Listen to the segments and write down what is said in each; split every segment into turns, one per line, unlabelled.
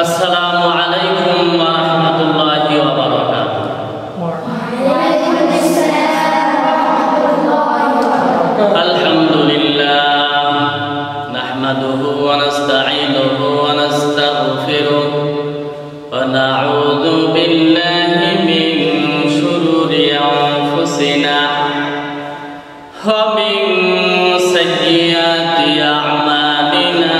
আসসালামু আলাইকুম ওয়া রাহমাতুল্লাহি ওয়া বারাকাতুহু। আলহামদুলিল্লাহ নাহমাদুহু ওয়া নাস্তাঈনুহু ওয়া নাস্তাগফিরুহু ওয়া নাউযু বিল্লাহি মিন শুরুরি আনফুসিনা ওয়া মিন সাইয়্যাতি আ'মালিনা।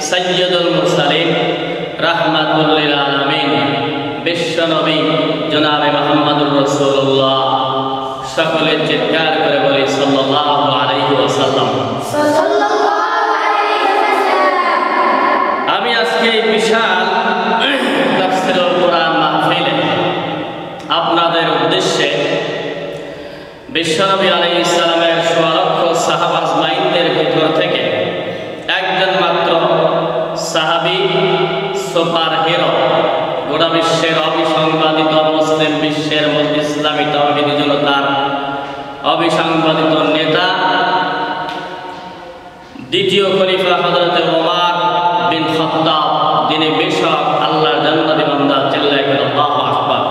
সাইয়্যিদুল মুরসালিন রাহমাতুল লিল আলামিন বিশ্ব নবী জনাবে মুহাম্মদুর রাসূলুল্লাহ সকলে চিৎকার করে বলি সাল্লাল্লাহু আলাইহি ওয়াসাল্লাম। আমি আজকে এই বিশাল তাফসীরুল কোরআন মাহফিলে আপনাদের উদ্দেশ্যে বিশ্বনবী আলাইহিস সালামের ১৬ লক্ষ সাহাবা আজমাইনদের ভিতর থেকে একজন মাত্র সাহাবী সুপার হিরো, গোটা বিশ্বের অবিসংবাদিত মুসলিম বিশ্বের ইসলামী তাওহীদি জনতার অবিসংবাদিত নেতা, দ্বিতীয় খলিফা হযরত ওমর বিন খাত্তাব, যিনি বেশক আল্লাহর জান্নাতি বান্দা। চিল্লায় বলেন আল্লাহু আকবার।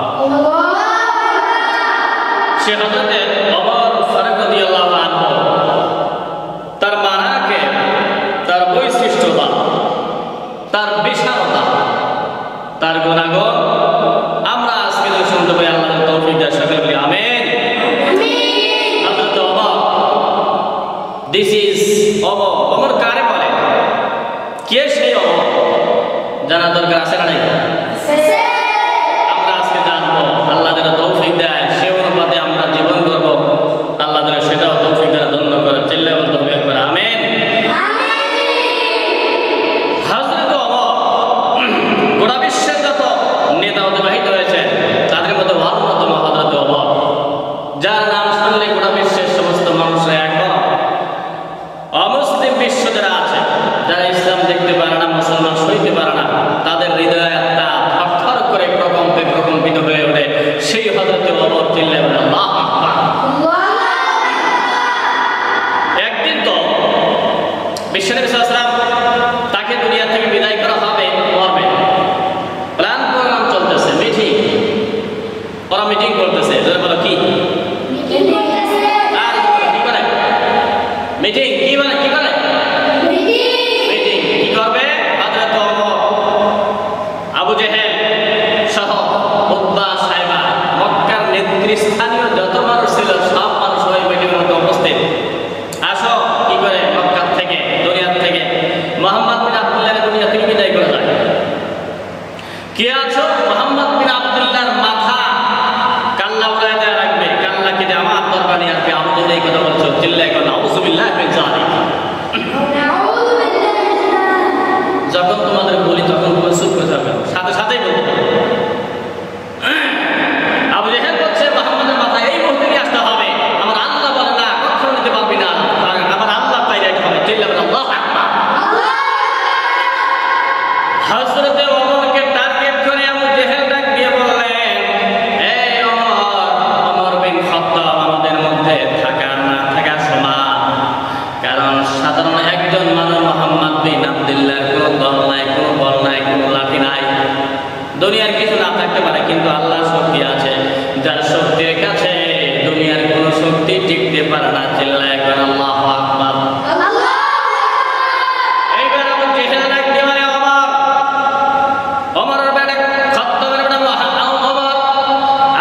সে হযরত ওমর ফারুক রাদিয়াল্লাহু আনহু, তার মানাকে, তার বৈশিষ্ট্যতা, তার বিশালতা, তার গুণাগুণ আমরা আজকে শুনতে পাই। আল্লাহর তৌফিক দান সকলে বলি আমিন। হযরত ওমর, দিস ইজ ওমর। ওমর কারে বলে? কে সেই ওমর? জানা দরকার আছে না নাই? আমরা আজকে জানবো। আল্লাহ যেন তৌফিক দেয়, সে অনুপাতে আমরা জীবন করবো। আল্লাহ যেন সেটাও তৌফিক দেয়, ধন্য করে। চিল্লায় বলতে হবে একবার আমিন। হযরত ওমর গোটা বিশ্বের যত নেতা অতিবাহিত হয়েছে তাদের মধ্যে অন্যতম হযরত ওমর, যার নাম শুনলে গোটা বিশ্বের সমস্ত মানুষরা একবার অমুসলিম বিশ্ব যারা আছে, যারা ইসলাম দেখতে পারে না, মুসলমান সইতে পারে না, তাদের হৃদয় আত্মা থরথর করে প্রকম্পিত হয়ে ওঠে। সেই হযরত ওমর। চিল্লায় বলেন আল্লাহু আকবার। একদিন তো বিশ্বনবী সাল্লাল্লাহু আলাইহি ওয়াসাল্লাম, তাকে দুনিয়া থেকে বিদায় করা হবে, মরবে। প্ল্যান প্রোগ্রাম চলতেছে, মিটিং, ওরা মিটিং করতেছে। বলো কি মিটিং? কি বলে? কি করে মিটিং? কি করবে? হযরত ওমর, আবু জেহেল সহ উতবা, সাইবা, মক্কার নেতৃস্থানীয় যত মানুষ ছিল সব মানুষ ওই মিটিংয়ের মধ্যে উপস্থিত। আসো, কি করে মক্কা থেকে, দুনিয়া থেকে মুহাম্মদ বিন আব্দুল্লাহকে দুনিয়া থেকে বিদায় করা যায়। কে আছো? মুহাম্মদ বিন আব্দুল্লাহর মাথা কাল্লা উড়ায় দেওয়া রাখবে, কাল্লা কেটে আমার দরবার নিয়ে আসবে। আবু জেহেল এই কথা বলছো। চিল্লায় করে নাউযুবিল্লাহি মিন যালিক। যখন তোমাদের বলি তখন তুমি চুপ করে থাকবে, সাথে সাথেই বলতে। আবু জেহেল বলছে মুহাম্মদের মাথা এই মুহূর্তে নিয়ে আসতে হবে। আমার আল্লাহ বলে না, কখনো নিতে পারবি না, আমার আল্লাহ তাই রাইট হবে। চিল্লায় বলেন আল্লাহু আকবার। হযরত ওমরকে টার্গেট করে আবু জেহেল ডাক দিয়ে বললেন, এই ওমর বিন খাত্তাব, আমাদের মধ্যে থাকা না থাকা সমান। কারণ সাধারণ একজন মানুষ মুহাম্মদ বিন আব্দুল্লাহর কোনো দল নাই, কোনো বল নাই, কোনো লাঠি নাই। দুনিয়ার কিছু না থাকতে পারে, কিন্তু আল্লাহর শক্তি আছে, যার শক্তির কাছে দুনিয়ার কোনো শক্তি টিকতে পারে না। চিল্লায় করে আল্লাহু আকবার। এইবার আবু জেহেল ডাক দিয়ে বলে, ওমরের বেটা খাত্তাবের বেটা ওমর,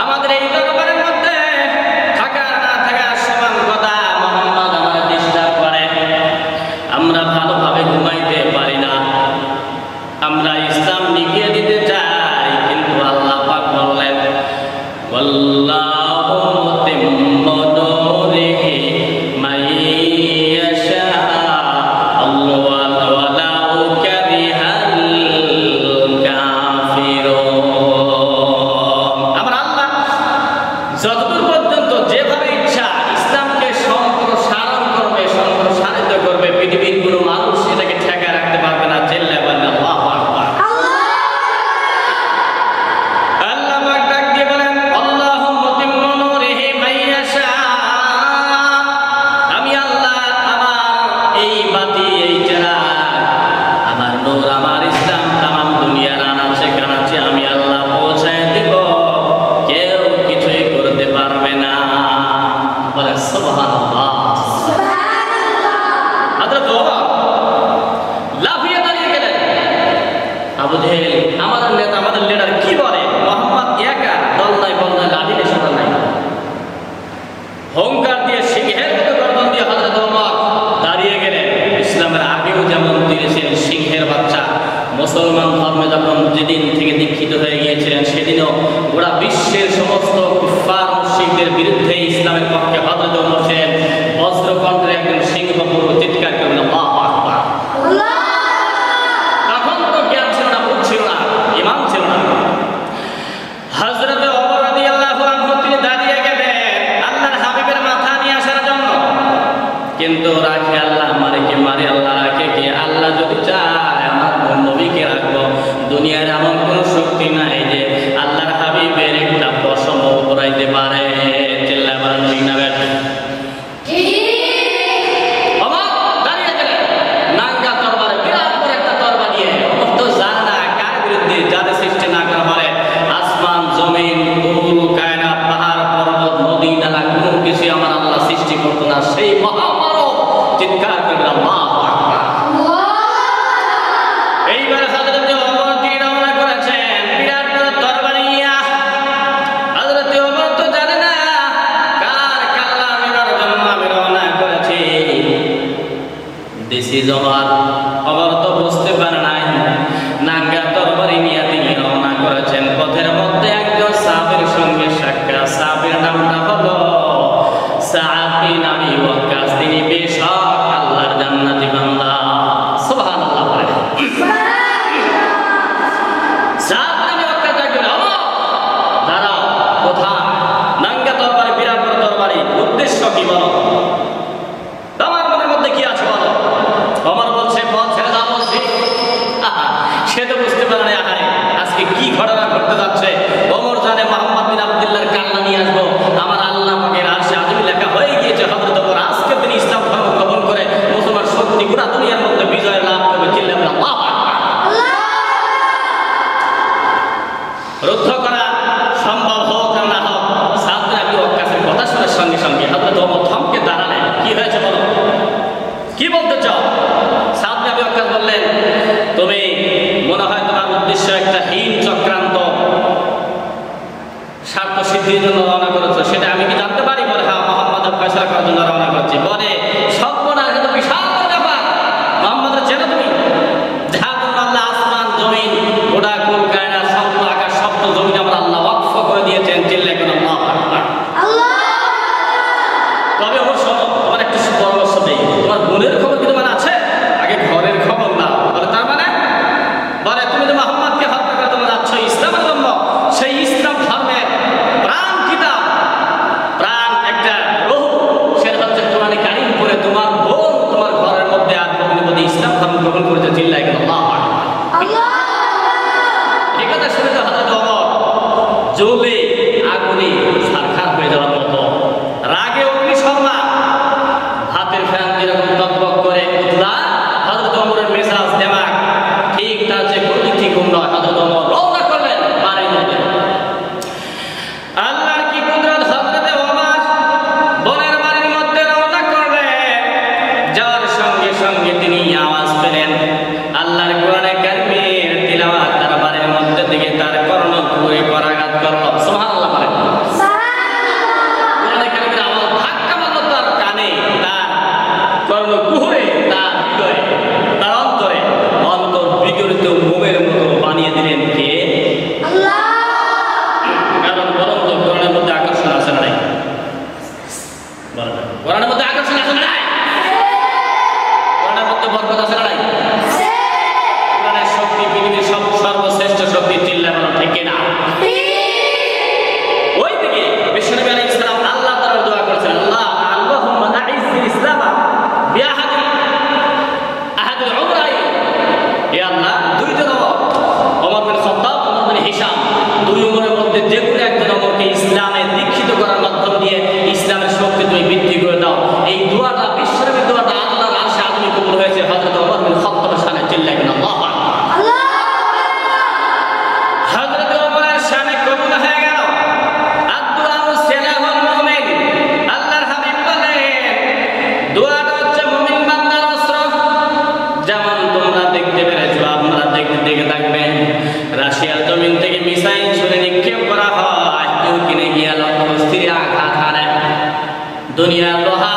আমাদের এই দরবারের মধ্যে থাকা না থাকা সমান কথা। মুহাম্মদ আমার ডিস্টার্ব করে, আমরা ভালোভাবে ঘুমাইতে পারি না, আমরা ইসলাম নিভিয়ে দিতে চাই, কিন্তু আল্লাহ পাক বললেন ওয়াল্লাহু মুতিম্মু নূরিহি মাইয়াশা আল্লাহু ওয়ালাউ কারিহাল কাফিরুন। আমার আল্লাহ যতদূর পর্যন্ত যেভাবে ইচ্ছা ইসলামকে সম্প্রসারণ করবে, সম্প্রসারিত করবে, পৃথিবীর কোনো মানুষ এটাকে ঠেকায় রাখতে পারবে না। চিল্লায় বলেন আল্লাহু আকবার। আল্লাহ পাক ডাক দিয়ে বলেন আল্লাহু মুতিম্মু নূরিহি মাইয়াশা। আমি আল্লাহ আমার এই বাতি, এই চেরাগ, আমার নূর, আমার ইসলাম তামাম দুনিয়ার আনাচে কানাচে আমি আল্লাহ পৌঁছায় দিব, কেউ কিছুই করতে পারবে না। বলেন সুবহানাল্লাহ। হযরত ওমর লাফিয়ে দাঁড়িয়ে গেলেন। আবু জেহেল, আমাদের নেতা, আমাদের লিডার কি বলে? মুহাম্মদ একা, দল নাই, বল নাই, লাঠি নেই, সরল নাই। হুঙ্কার দিয়ে সিংহের মতো গর্জন দিয়ে হযরত ওমর দাঁড়িয়ে গেলেন। ইসলামের আগেও যেমন তিনি ছিলেন সিংহের বাচ্চা, মুসলমান ধর্মে যখন যেদিন থেকে দীক্ষিত হয়ে গিয়েছিলেন সেদিনও গোটা বিশ্বের সমস্ত কুফফার মুশরিকদের বিরুদ্ধে ইসলামের পক্ষে হযরত ওমর ছিলেন বজ্রকণ্ঠের একজন সিংহপুরু। চিৎকার করলেন আল্লাহু আকবার। তখন তো জ্ঞান ছিল না, বুঝ ছিল না, ঈমান ছিল না। হযরত ওমর রাদিয়াল্লাহু আনহু তিনি দাঁড়িয়ে গেলেন, আল্লাহর হাবিবের মাথা কিন্তু রাখে আল্লাহ, আমারে কে মারে আল্লাহ রাখে কে? আল্লাহ যদি চায় আমার নবীকে রাখবো। দুনিয়ার এমন কোন শক্তি নাই যে আল্লাহর হাবিবের একটা পশম উপরাইতে পারে। চিল্লায় বলেন ঠিক না বেঠিক? যাদের সৃষ্টি না করা হয় আসমান জমিন কুল কায়নাত পাহাড় পর্বত নদী নালা কোনো কিছু আমার আল্লাহ সৃষ্টি করতো না। সেই মহামানব চিৎকার করে আল্লাহু আকবার। এইবারে হযরত ওমর কি রওনা করেছেন বিরাট বড় তরবারি নিয়ে। হযরত ওমর তো জানে না কার কাল্লা মেরার জন্য আমি রওনা করেছি। This is Omar. ওমর তো বুঝতে পারে নাই নাঙ্গা তরবারি নিয়ে তিনি রওনা করেছেন। পথের মধ্যে একজন সাহাবীর সঙ্গে সাক্ষাৎ। সাহাবীর নামটা হলো সাআদ বিন আবি ওয়াক্কাস। তিনি বেশক আল্লাহর জান্নাতি বান্দা। সুবহানাল্লাহ বলেন। সাআদ বিন আবি ওয়াক্কাস ডাকলেন, ওমর দাঁড়াও। কোথায়? নাঙ্গা তরবারি, বিরাট বড় তরবারি। উদ্দেশ্য কি বলো? তোমার মনের মধ্যে কি আছে বলো? ওমর বলছে পথ ছেড়ে দাও বলছি। সে তো বুঝতে পারে না আহারে আজকে কি ঘটনা ঘটতে যাচ্ছে। ওমর জানে মুহাম্মদ বিন আব্দুল্লাহর কান্না নিয়ে আসবো। আমার আল্লাহ পাকের আরশে আজিম লেখা হয়ে গিয়েছে হযরত ওমর আজকে তিনি ইসলাম ধর্ম গ্রহণ করে মুসলমান শক্তি গোটা দুনিয়ার মধ্যে বিজয় লাভ করবে। চিল্লাবেন আল্লাহু আকবার। রুদ্ধ করা সম্ভব হোক আর না হোক, সাদ বিন আবি ওয়াক্কাসের কথা শোনার সঙ্গে সঙ্গে হযরত ওমর থমকে দাঁড়ালেন। কি হয়েছে বলো, কি বলতে চাও? সাদ বিন আবি ওয়াক্কাস বললেন, তুমি মনে হয় তোমার উদ্দেশ্য একটা হীন চক্রান্ত স্বার্থ সিদ্ধির জন্য রওনা করেছো, সেটা আমি কি জানতে পারি? বলে হ্যাঁ, মুহাম্মাদের ফয়সালা করার জন্য রওনা করছি। বলে সর্বনাশ, এটা তো বিশাল ব্যাপার। মুহাম্মাদের চেনো তুমি? যার জন্য আল্লাহ আসমান জমিন গোটা কুল কায়নাত সপ্ত আকাশ সপ্ত জমিন আমার আল্লাহ ওয়াকফ করে দিয়েছেন। চিল্লায় কেন আল্লাহু আকবার। তবে ওর শোনো, তোমার একটু পরামর্শ দেই। তোমার বোনের খবর কি তোমার আছে? আগে ঘরের খবর না। বলে তার মানে? বলে তুমি তো মুহাম্মদকে হত্যা করে তোমরা যাচ্ছ ইসলামের জন্য। সেই ইসলাম ধর্মের প্রাণ কিতাব, প্রাণ একটা রূহ, সেটা হচ্ছে কোরআনে কারীম পড়ে তোমার বোন তোমার ঘরের মধ্যে আর বোনের মধ্যে ইসলাম ধর্ম গ্রহণ করেছে। চিল্লায় কেন আল্লাহু আকবার। এই কথা শুনে তো হযরত ওমর জ্বলে আগুনে ছারখার হয়ে যাওয়ার মতো রাগে অগ্নিশর্মা, হাতের ফ্যান যেরকম টকবক করে উঠলা, হযরত ওমরের মেজাজ দেমাগ ঠিক তার যে গতি ঠিক নয়। হযরত ওমর রওনা করলেন বাড়ির মধ্যে। আল্লাহর কি কুদরত! হযরত ওমর বোনের বাড়ির মধ্যে রওনা করলেন। যাওয়ার সঙ্গে সঙ্গে তিনি আওয়াজ পেলেন আল্লাহর কোরআনে কারীমের তিলাওয়াত তার বাড়ির মধ্যে থেকে তার কর্ণ ঘুরে পরাঘাত করলো। সুবহানাল্লাহ বলেন। কোরআনে কারীমের আওয়াজ ধাক্কা মারলো তার কানে, তার কর্ণ ঘুরে তার হৃদয়ে, তার অন্তরে। অন্তর বিগলিত মোমের মতো বানিয়ে দিলেন কে? আল্লাহ। কারণ বলুন তো কোরআনের মধ্যে আকর্ষণ আছে না নাই? বলেন, কোরআনের মধ্যে আকর্ষণ আছে না নাই? কোরআনের মধ্যে বরকত আছে না নাই? কোরআনের শক্তি পৃথিবীর সর্বশ্রেষ্ঠ শক্তি। চিল্লায় বলেন ঠিক কিনা? ওই দিকে বিশ্বনবী আলাইহিস সালাম আল্লাহ তাআলা দোয়া করেছেন, আল্লাহ আল্লাহুম্মা আইজ্জিল ইসলামা বিআহাদিল উমরাই। হে আল্লাহ, দুইজন ওমর বিন খাত্তাব, ওমর বিন হিশাম, দুই ওমরের মধ্যে যে কোনো একজন ওমরকে ইসলামে দীক্ষিত করার মাধ্যম দিয়ে ইসলামের শক্তি তুমি বৃদ্ধি করে দাও। এই দোয়াটা, বিশ্বনবীর দোয়াটা আল্লাহর আরশে আজিমে কবুল হয়েছে হযরত ওমর বিন খাত্তাবের শানে। চিল্লায় কেন আল্লাহু আকবার। হযরত ওমরের শানে কবুল হয়ে গেল। আদ-দুআউ সিলাহুল মুমিন। আল্লাহর হাবিব বলেন দোয়াটা হচ্ছে মুমিন বান্দার অস্ত্র। যেমন তোমরা দেখতে পেরেছো, আপনারা দেখে থাকবেন, রাশিয়ার জমিন থেকে মিসাইল ছুড়ে নিক্ষেপ করা হয়, কেউ কিনে গিয়ে লক্ষ্যস্থিরে আঘাত হানে। দুনিয়ার লোহা,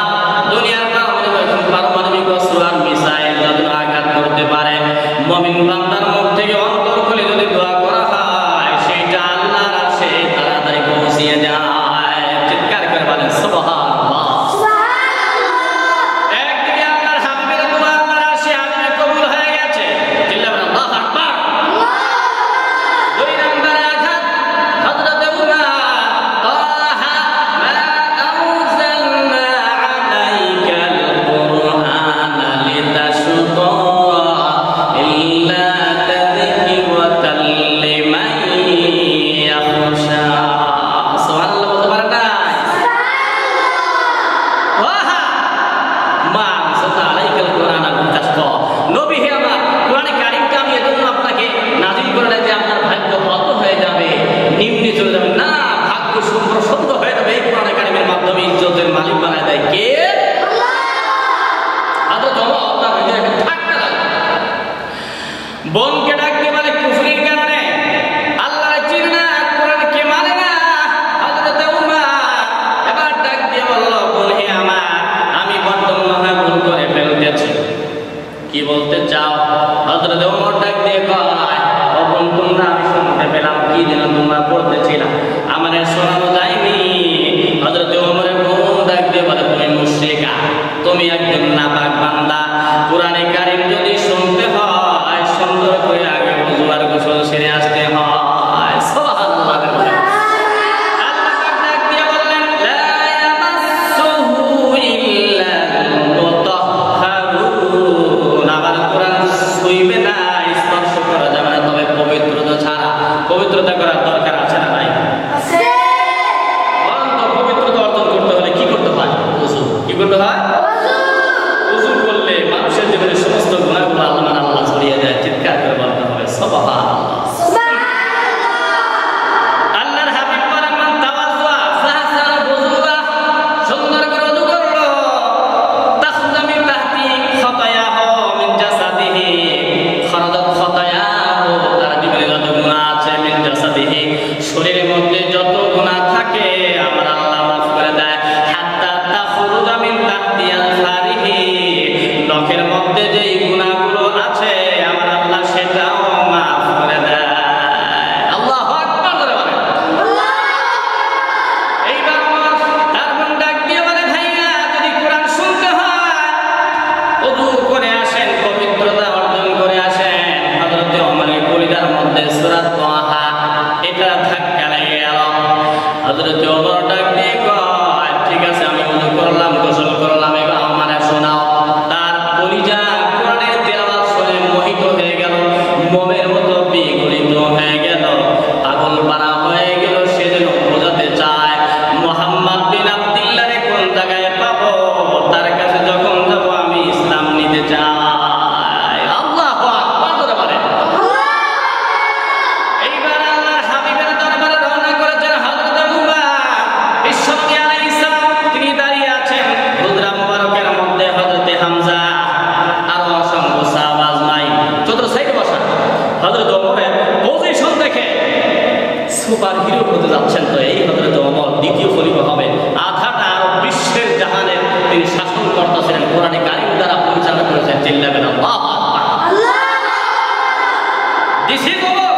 দুনিয়ার পারমাণবিক অস্ত্র আর মিসাইল যত আঘাত করতে পারে, মুমিন বান্দার মুখ থেকে অন্তর খুলে যদি দোয়া করা হয়, সেটা আল্লাহর আরশে তাড়াতাড়ি পৌঁছিয়ে যায়। চিৎকার করে বলেন সুবহানাল্লাহ। একদিকে আল্লাহর হাবিবের দোয়া আল্লাহর আরশে আজিমে কবুল হয়ে গেছে। চিল্লাবেন আল্লাহু আকবার। দুই নম্বরে আঘাত হযরত উমর, তাহা মা আনজালনা হতে যাচ্ছেন, তো এই হযরত ওমর দ্বিতীয় খলিফা হবে। আধাটা আরব বিশ্বের জাহানের তিনি শাসন করতেছিলেন, কোরআনে কারীম দ্বারা পরিচালনা করেছেন। চিল্লাবেন আল্লাহু আকবার। দিস ইজ ওমর,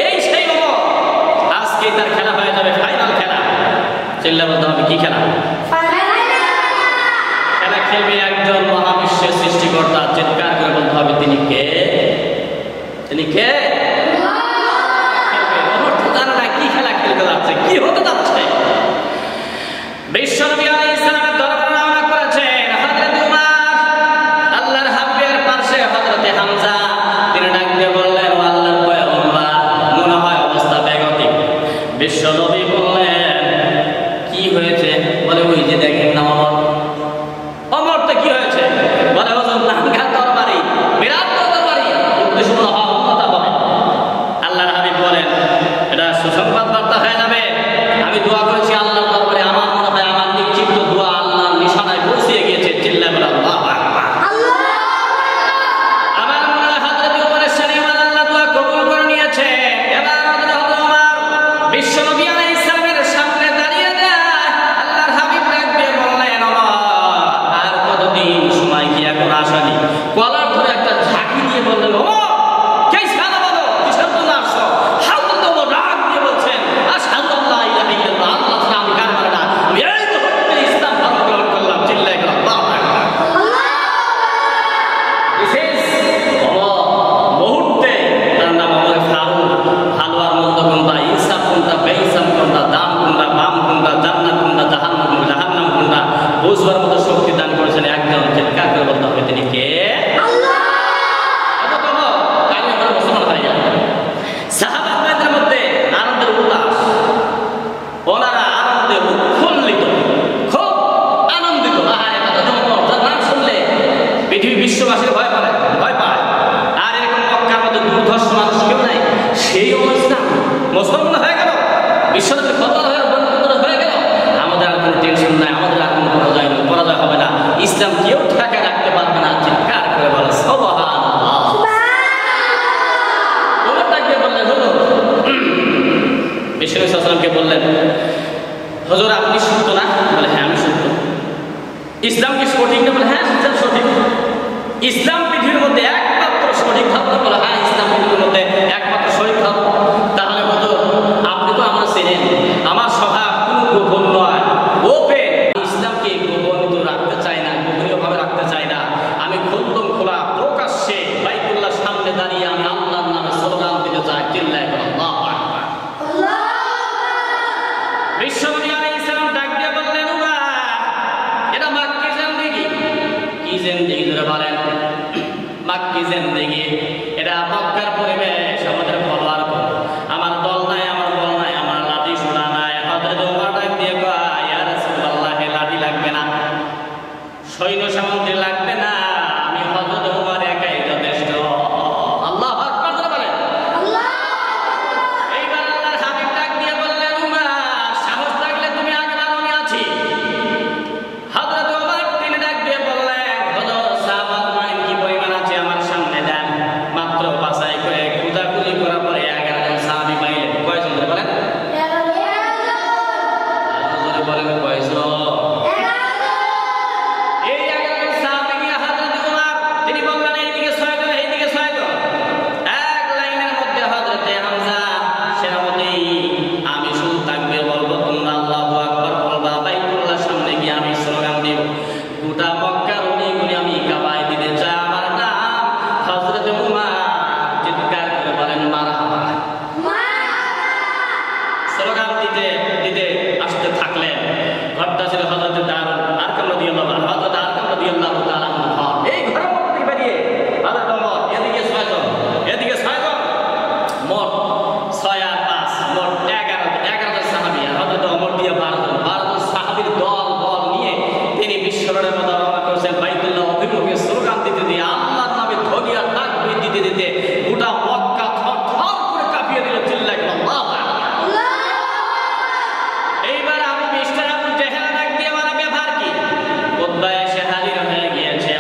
এই সেই ওমর। আজকে তার খেলা হয়ে যাবে ফাইনাল খেলা। চিল্লা বলতে হবে কি খেলা? খেলা খেলবে একজন মহাবিশ্বের সৃষ্টিকর্তা। চিৎকার করে বলতে হবে তিনি কে? তিনি কে? কি খেলা খেলতে যাচ্ছে, কি হতে যাচ্ছে? বিশ্বনবী আলাইহিস সালামের দরবারে রওনা করেছেন হযরত ওমর, আল্লাহর হাবিবের পাশে হযরত হামজা। তিনি ডাক দিয়ে বললেন, ও আল্লাহর পয়গম্বর, মনে হয় অবস্থা বেগতিক। বিশ্বনবী বললেন, কি হয়েছে? বলে, ওই যে দেখেন না ওমর। ওমর তো কি হয়েছে? বলে, হুজুর নাঙ্গা তরবারি, বিরাট তরবারি, উদ্দেশ্য হলো হত্যা হবে। আল্লাহর হাবিব বলেন, এটা সুসংবাদ বার্তা হয়ে যাবে। আমি দোয়া করেছি আল্লাহর দরবারে, আমার মনে হয় আমার নিশ্চিত দোয়া আল্লাহর নিশানায় পৌঁছে গিয়েছে। চিল্লায় বলে আল্লাহু আকবার। আমার মনে হয় হযরত ওমরের সাথে আল্লাহ দোয়া কবুল করে নিয়েছে। এবার হযরত ওমর বিশ্বনবী আলাইহিস সালামের সামনে দাঁড়িয়ে যায়। আল্লাহর হাবিব ডাক দিয়ে বললেন, ওমর, আর কতদিন সময় কি এখন আসেনি? কলার ধরে একটা ঝাঁকি দিয়ে বললেন, ওমর বুঝবার মতো শক্তি দান করেছেন একজন। চিৎকার করে বলতে হবে তিনি কে? আল্লাহ। মুসলমান ভাইয়া, সাহাবাদের মধ্যে আনন্দের উল্লাস, ওনারা আনন্দে উৎফুল্লিত, খুব আনন্দিত। নাম শুনলে পৃথিবী বিশ্ববাসীর ভয় পায়। আর এরকম মক্কার মধ্যে দুর্ধর্ষ মানুষ কেউ নাই। সেই অবস্থা মুসলমান হয়ে গেল, বিশ্বনবী ফতোয়া হয়ে গেল। আমাদের আর কোনো টেনশন নাই, আমাদের আর কোনো পরাজয় হবে না। ইসলাম কেউ ঠেকে রাখতে পারবে না। চিৎকার করে বলে সুবহানাল্লাহ। ওমর তাকে বললেন, হুজুর, বিশ্বনবী সাল্লাল্লাহু আলাইহি ওয়াসাল্লামকে বললেন, হুজুর আপনি সত্য না? বলে, হ্যাঁ আমি সত্য। ইসলাম কি সঠিক না? বলে, হ্যাঁ ইসলাম সঠিক। ইসলাম পৃথিবীর মধ্যে একমাত্র সঠিক ধর্ম। বলে, হ্যাঁ ইসলাম পৃথিবীর মধ্যে একমাত্র সঠিক ধর্ম। তাহলে হুজুর আপনি তো আমার চেনেন, আমার স্বভাব কোনো গোপন নয়, ওপেন। ইসলামকে গোপনীয় রাখতে চাই না, গোপনীয়ভাবে রাখতে চাই না। আমি খুলদম খোলা প্রকাশ্যে বাইতুল্লাহর সামনে দাঁড়িয়ে আমি আল্লাহর নামে স্লোগান দিতে চাই। চিল্লায় আল্লাহু আকবার। বিশ্বনবী আলাইহিস সালাম ডাক দিয়ে বললেন, ওমর, এটা মাক্কি জিন্দেগি। কি জিন্দেগি জোরে বলেন? মাক্কি জিন্দেগি। এটা মক্কার পরিবেশ, আমাদের ফলোয়ার কম, আমার দল নাই, আমার বল নাই, আমার লাঠি সোনা নাই। হযরত ওমর ডাক দিয়ে কয়, ইয়া রাসূলুল্লাহ, লাঠি লাগবে না, সৈন্য সামগ্রী লাগবে না, আমি হযরত ওমর একাই যথেষ্ট। আল্লাহু আকবার বলেন। আল্লাহ। এইবার আল্লাহর হাবিব ডাক দিয়ে বললেন, ওমর, সাহস থাকলে তুমি আগে বাড়ো, আমি আছি। হযরত ওমর তিনি ডাক দিয়ে বললেন, হুজুর সাহাবাত মাইন কি পরিমাণ আছে আমার সামনে দেন। মাত্র বাছাই করে খোঁজাখুঁজি করার পরে 11 জন সাহাবী পাইলেন। কয়জন বলেন? 11 জন। বলেন কয়জন? এই 11 জন সাহাবী গিয়ে হযরত ওমর তিনি বললেন, এইদিকে 6 জন, এইদিকে 6 জন। এক লাইনের মধ্যে হযরত হামজা সেনাপতি, আমি শুধু তাকবীর বলবো, তোমরা আল্লাহু আকবার বলবা। বাইতুল্লাহর সামনে গিয়ে আমি স্লোগান দেব, গোটা মক্কার অলিগলি আমি কাবায় দিতে চাই আমার নাম হযরত ওমর। চিৎকার করে বলেন মারহাবা। স্লোগান দিতে দিতে আসতে থাকলেন। ঘরটা ছিল হযরত আরকাম রাদিয়াল্লাহু আনহু। হযরত আরকাম রাদিয়াল্লাহু তাআলা আনহু এই ঘরের মধ্যে থেকে বেরিয়ে হযরত ওমর এদিকে 6 জন, এদিকে 6 জন, মোট 6 আর 5 মোট 11 জন সাহাবী। আর হযরত ওমর দিয়ে 12 জন সাহাবীর দল নিয়ে তিনি বিশ্বরোডের মধ্যে রওনা করেছেন। বাইতুল্লাহ অভিমুখে স্লোগান দিতে দিয়ে আল্লাহর নামে ধনিয়া তাকবীর দিতে দিতে গোটা মক্কা থরথর করে কাঁপিয়ে দিল। চিল্লায় আল্লাহু আকবার। এইবার আবু বিশর আবু জেহেল ডাক দিয়ে বলে, ব্যাপার কি? খুতবা এসে হাজির হয়ে গিয়েছে।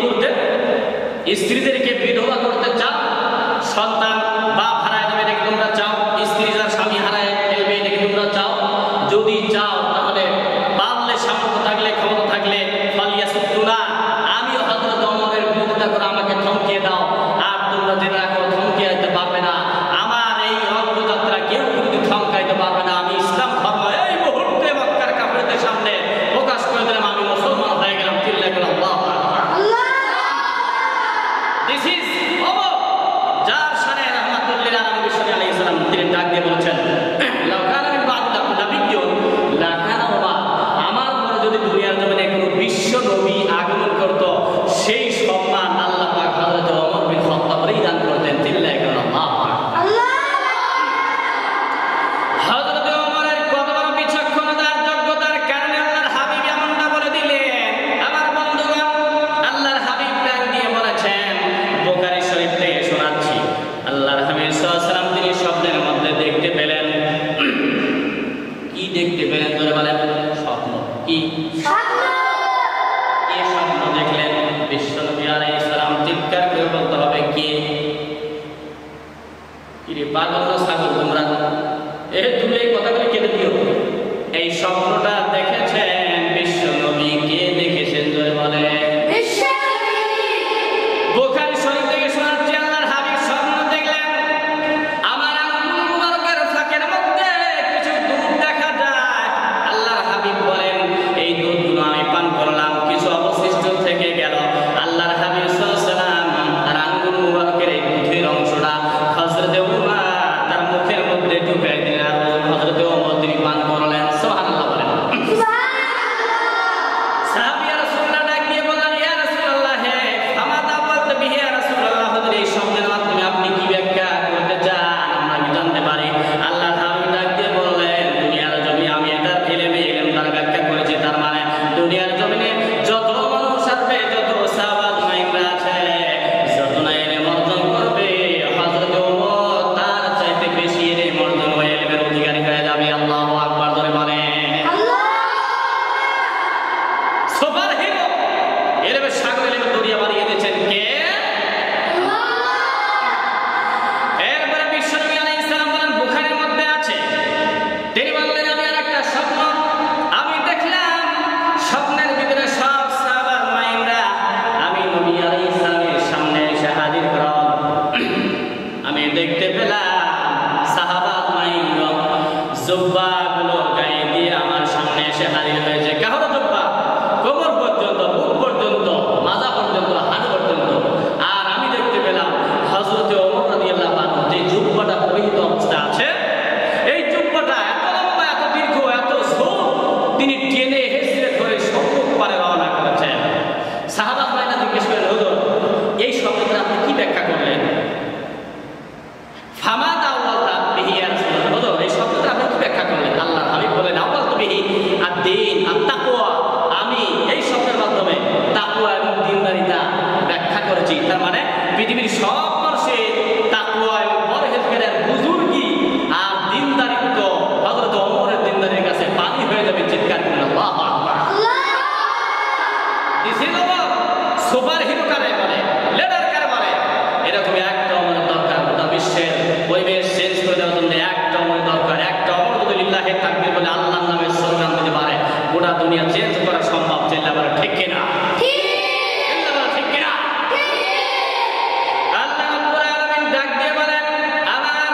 করতে, স্ত্রীদেরকে বিধবা করতে চাও, সন্তান বাপ হারায় যাবে নাকি তোমরা চাও, স্ত্রী যার স্বামী হারায় ফেলবে নাকি তোমরা চাও? যদি চাও তাহলে পারলে, সামর্থ্য থাকলে, ক্ষমতা থাকলে ফালিয়াসুদ্দুনা, আমিও হযরত ওমরের বিরোধিতা করে আমাকে থমকিয়ে দাও। আর তোমরা জেনে রাখো, থমকিয়ে পারবে না আমার এই অগ্রযাত্রা, কেউ যদি থমকাইতে পারবে না। আমি ইসলাম ধর্ম এই মুহূর্তে মক্কার কাফেরদের সামনে প্রকাশ করে দিলাম, আমি মুসলমান হয়ে গেলাম। আল্লাহু আকবার। দিস ইজ ওমর, যার শানে রাহমাতুল্লিল আলামিন বিশ্বনবী আলাইহিস সালাম তিনি ডাক দিয়ে বলেছেন, লাউ কানা মিন বা'দি নাবিয়্যুন লা কানা ওমর, আমার পরে যদি দুনিয়ার জমিনে কোনো বিশ্ব নবী আগমন করত, সেই সম্মান আল্লাহ পাক হযরত ওমর বিন খাত্তাবকে দান করতেন। আল্লাহ হযরত ওমরের কত বড় বিচক্ষণতার, যোগ্যতার কারণে আল্লাহর হাবিব এমনটা বলে দিলেন। আমার বন্ধুগণ, আল্লাহর হাবিব ডাক দিয়ে বলেছেন, বুখারী শরীফ থেকে শোনাচ্ছি, আল্লাহর হাবিব সাল্লাল্লাহু আলাইহি ওয়াসাল্লাম তিনি স্বপ্নের মধ্যে দেখতে পেলেন। কি দেখতে পেলেন ধরে বলেন? স্বপ্ন। কি স্বপ্ন? কি স্বপ্ন দেখলেন? বিশ্বনবী আলাইহিস সালাম চিৎকার করে বলতে হবে, কে? কি রে পাগল না ছাগল তোমরা? তুমি এই কথাগুলি কেটে দিও। এই স্বপ্নটা দেখেছেন বিশ্বনবী, কে দেখেছেন ধরে বলে? বুখারী শরীফ থেকে শোনাচ্ছি, আল্লাহর হাবিব স্বপ্ন দেখলেন, আমার আঙ্গুল মুবারকের ফাঁকের মধ্যে কিছু দুধ দেখা যায়। আল্লাহর হাবিব বলেন, এই দুধগুলো আমি পান করলাম, কিছু অবশিষ্ট থেকে গেল। আল্লাহর হাবিব সাল্লাল্লাহু আলাইহি ওয়াসাল্লাম আর আঙ্গুল মুবারকের এই দুধের অংশটা হযরত ওমর তার মুখের মধ্যে ঢুকাই দিলেন, আর হযরত ওমর তিনি পান করলেন। সুবহানাল্লাহ বলেন। সাহাবীরা রাসূলুল্লাহ ডাক দিয়ে বললেন, ইয়া রাসূলুল্লাহ, ফামাদা বলতে বিহি ইয়া রাসূলুল্লাহ, হযরত এই শব্দের মাধ্যমে আপনি কি ব্যাখ্যা করতে চান আমরা কি জানতে পারি? আল্লাহর হাবিব ডাক দিয়ে বললেন, দুনিয়ার জমিনে আমি এটা ইলম তার ব্যাখ্যা করেছি, তার মানে দুনিয়ার জমিনে যত মানুষ আসবে, যত সাহাবাত মাইনরা আছে, যত না ইলম অর্জন করবে, হযরত ওমর তার চাইতে বেশি ইলম অর্জন হয়ে ইলমের অধিকারী হয়ে যাবে। আল্লাহু আকবার ধরে বলেন। সুপার হিরো, ইলমের সাগর, ইলমের দরিয়া বানিয়ে দিয়েছেন কে? এরপরে বিশ্বনবী আলাইহিস সালাম বলেন, বুখারীর মধ্যে আছে, তিনি বললেন, আমি আর একটা স্বপ্ন আমি দেখলাম, স্বপ্নের ভিতরে সব সাহাবা মাইনরা আমি নবী আলাইহিস সালামের সামনে এসে হাজির করা। আমি দেখতে পেলাম সাহাবা মাইনরা জুব্বাগুলো গায়ে দিয়ে আমার সামনে এসে হাজির হয়েছে। কারো জুব্বা কোমর পর্যন্ত, বুক পর্যন্ত, মাজা পর্যন্ত, হাঁটু পর্যন্ত। আর আমি দেখতে পেলাম হযরত ওমর রাদিয়াল্লাহু আনহু যে জুব্বাটা পরিহিত অবস্থা আছে, এই জুব্বাটা এত লম্বা, এত দীর্ঘ, এত ঝোল, তিনি টেনে হেঁচড়ে ধরে সম্মুখ পারে রওনা করেছেন। সাহাবা মাইনা জিজ্ঞেস করেন, হুজুর এই শব্দটা আপনি কি ব্যাখ্যা করলেন? ফামাদা ওয়ালতা বিহি ইয়া রাসূলুল্লাহ, হুজুর এই শব্দটা আপনি কি ব্যাখ্যা করলেন? আল্লাহর হাবিব বলেন, আওয়ালতু বিহি আদ-দীন আত-তাকওয়া, আমি এই শব্দের মাধ্যমে তাকওয়া এবং দ্বীনদারিতা ব্যাখ্যা করেছি। তার মানে পৃথিবীর সব মানুষের তাকওয়া এবং পরহেজগারের বুজুর্গি আর দ্বীনদারিত্ব হযরত ওমরের দ্বীনদারির কাছে পানি হয়ে যাবে। চিৎকার করুন আল্লাহু আকবার। This is Omar, super hero কারে বলে, লিডার কারে বলে? এরকম একটা ওমরের দরকার। গোটা বিশ্বের পরিবেশ চেঞ্জ করে দেওয়ার জন্য একটা ওমর দরকার। একটা ওমর যদি লিল্লাহি তাকবীর বলে আল্লাহর নামে স্লোগান দিতে পারে, গোটা দুনিয়া চেঞ্জ করা সম্ভব। চিল্লা বলে ঠিক কিনা? ঠিক কিনা? আল্লাহ রাব্বুল আলামিন ডাক দিয়ে বলেন, আমার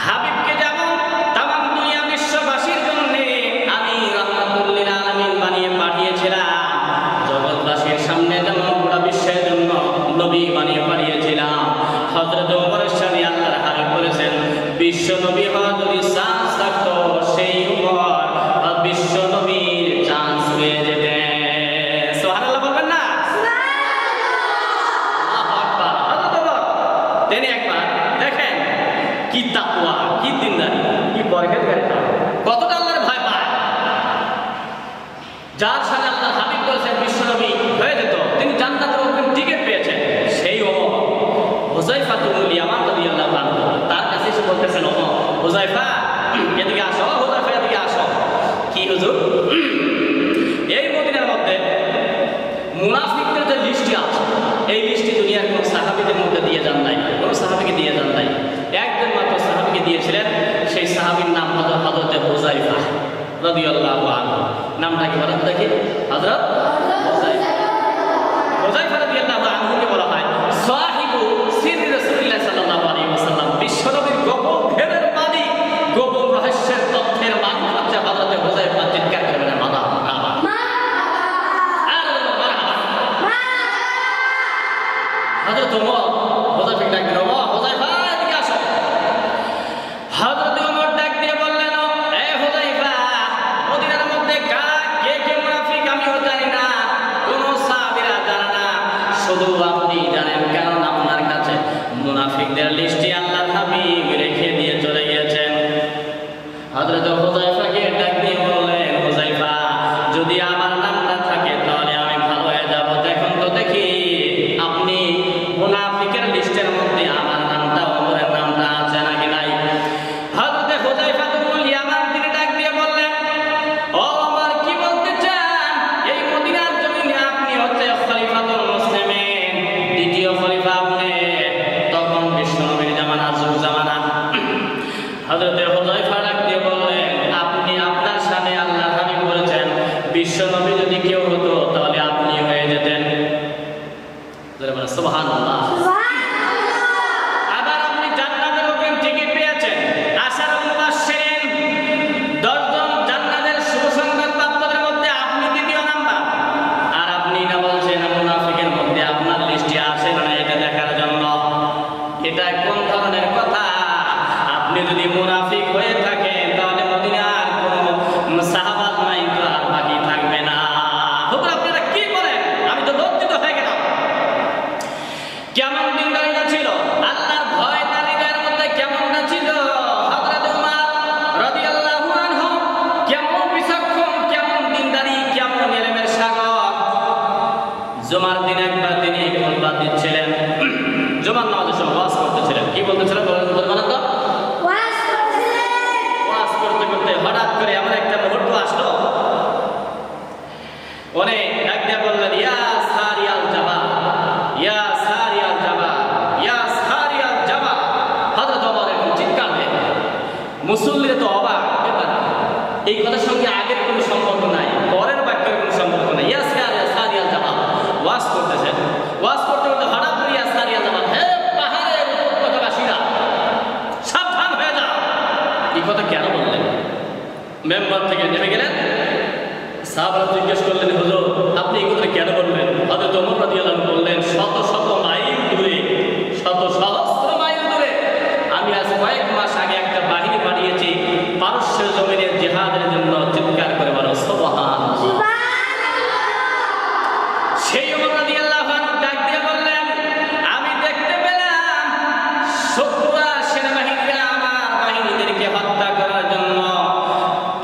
হাবিবকে যেমন তামাম দুনিয়া বিশ্ববাসীর জন্য আমি রাহমাতুল লিল আলামিন বানিয়ে পাঠিয়েছিলাম, জগৎবাসীর সামনে যেমন গোটা বিশ্বের জন্য নবী বানিয়ে পাঠিয়েছিলাম, হযরত ওমরের সামনে আল্লাহর হাবিব বলেছেন, বিশ্ব নবী হওয়া যদি চান্স থাকতো, সেই ওমর বিশ্ব নবীর চান্স পেয়ে যেতেন। সুবহানাল্লাহ বলবেন না? আল্লাহু আকবার। হযরত ওমর তিনি একবার দেখেন কি তাকওয়া, কি দ্বীনদারি, কি পরহেজগারি, কতটা আল্লাহর ভয় পায়। যার সাথে আল্লাহর হাবিব বলেছেন বিশ্ব নবী হয়ে যেত, তিনি জান্নাতের অগ্রিম টিকিট পেয়েছেন, সেই ওমর হুযায়ফা ইবনুল ইয়ামান রাদিয়াল্লাহু আনহু তার কাছে এসে বলতেছেন, ওমর, হুযায়ফা এদিকে আসো, হুযায়ফা এদিকে আসো। কি হুজুর? এই মদিনার মধ্যে মুনাফিকদের যে লিস্টটি আছে, এই লিস্টটি দুনিয়ার কোন সাহাবীদের মধ্যে দিয়ে যান নাই, কোন সাহাবীকে দিয়ে যান নাই। একজন মাত্র সাহাবীকে দিয়েছিলেন, সেই সাহাবীর নাম হযরত হুযায়ফা রাদিয়াল্লাহু আনহু। নামটা কি বলেন দেখি? হযরত হুযায়ফা। হুযায়ফা রাদিয়াল্লাহু আনহুকে বলা হয় সাহিবু সিররি রাসূলুল্লাহ সাল্লাল্লাহু আলাইহি ওয়াসাল্লাম। বিশ্বনবীর গোপন ভেদের মালিক, গোপন রহস্যের তথ্যের মালিক হচ্ছে হযরত হুযায়ফা। চিৎকার করে বলেন মারহাবা। হযরত ওমর হুযায়ফাকে ডাক দিলেন, ওমর হুযায়ফা এদিকে আসো। হযরত ওমর ডাক দিয়ে বললেন, এ হুযায়ফা, মদিনার মধ্যে কে কে মুনাফিক আমিও জানি না, কোন সাহাবীরা জানে না, শুধু আপনি জানেন, কারণ আপনার কাছে মুনাফিকদের লিস্টটি আল্লাহর হাবিব রেখে দিয়ে চলে গিয়েছেন। হযরত হুযায়ফাকে ডাক দিয়ে বললেন, হুযায়ফা, যদি আমার নামটা থাকে তাহলে আমি ভালো হয়ে যাব। দেখুন তো দেখি আপনি মুনাফিকের লিস্টের মধ্যে আমার নামটা, ওমরের নামটা আছে নাকি নাই। হযরত হুযায়ফা বিন ইয়ামান তিনি ডাক দিয়ে বললেন, ও ওমর, কি বলতে চান? এই মদিনার জমিনে আপনি হচ্ছে খলিফাতুল মুসলিমিন, দ্বিতীয় খলিফা আপনি। তখন বিশ্বনবীর জামানা, যুগ জামানা। হযরত হুযায়ফা ডাক দিয়ে বললেন, আপনি আপনার সামনে আল্লাহর হাবিব বলেছেন বিশ্বনবী যদি কেউ হতো তাহলে আপনি হয়ে যেতেন। সুবহানাল্লাহ। আবার আপনি জান্নাতের অগ্রিম টিকিট পেয়েছেন। আশারুল মুবাশশিরিন 10 জন জান্নাতের সুসংবাদ প্রাপ্তদের মধ্যে আপনি দ্বিতীয় নাম্বার। আর আপনি না বলছেন মুনাফিকের মধ্যে আপনার লিস্টে আছে না এটা দেখার জন্য। এটা কোন ধরনের কথা? আপনি যদি মুনাফিক হয়ে থাকেন তাহলে মদিনার কোন সাহাবাত নাই তো আর বাকি থাকবে না। হুজুর আপনারা কি বলেন? আমি তো লজ্জিত হয়ে গেলাম। কেমন দিনদারিতা ছিল, আল্লাহর ভয় তার হৃদয়ের মধ্যে কেমনটা ছিল। হযরত ওমর রাদিয়াল্লাহু আনহু কেমন বিচক্ষণ, কেমন দিনদারি, কেমন ইলমের সাগর। জুমার দিন একবার তিনি খুতবা দিচ্ছিলেন, জুমার নামাজের সময় ওয়াজ করতেছিলেন। কি বলতেছিলেন বলেন তো? ওয়াজ করতে করতে হঠাৎ করে এমন একটা মুহূর্ত আসলো, উনি ডাক দিয়ে বললেন, ইয়া সারিয়াল জাবা, ইয়া সারিয়াল জাবা, ইয়া সারিয়াল জাবা। হযরত ওমর এরকম চিৎকার দেন। মুসল্লিরা তো অবাক ব্যাপার, এই কথার সঙ্গে আগের কোনো সম্পর্ক নাই, পরের বাক্যের কোনো সম্পর্ক নাই। ইয়া সারিয়াল জাবা ওয়াজ করতেছেন, ওয়াজ করতে করতে হঠাৎ করে ইয়া সারিয়াল জাবা, হে পাহাড়ের উপত্যকাবাসীরা সাবধান হয়ে যাও। এই কথা কেন বললেন? মেম্বার থেকে নেমে গেলেন, সাহাবারা জিজ্ঞেস করলেন, হুজুর আপনি এই কথা কেন বললেন? হযরত ওমর রাদিয়াল্লাহু আনহু বললেন, শত শত মাইল দূরে, শত সহস্র মাইল দূরে আমি আজ কয়েক মাস আগে একটা বাহিনী পাঠিয়েছি পারস্যের জমিনে জিহাদের জন্য। চিৎকার করে বলো সুবহানাল্লাহ। সেই ওমর রাদিয়াল্লাহু আনহু ডাক দিয়ে বললেন, আমি দেখতে পেলাম শত্রুরা সেনাবাহিনীরা আমার বাহিনীদেরকে হত্যা করার জন্য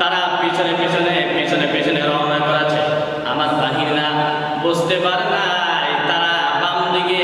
তারা পিছনে পিছনে পিছনে পিছনে রওনা করেছে। আমার বাহিনীরা বুঝতে পারে নাই তারা বাম দিকে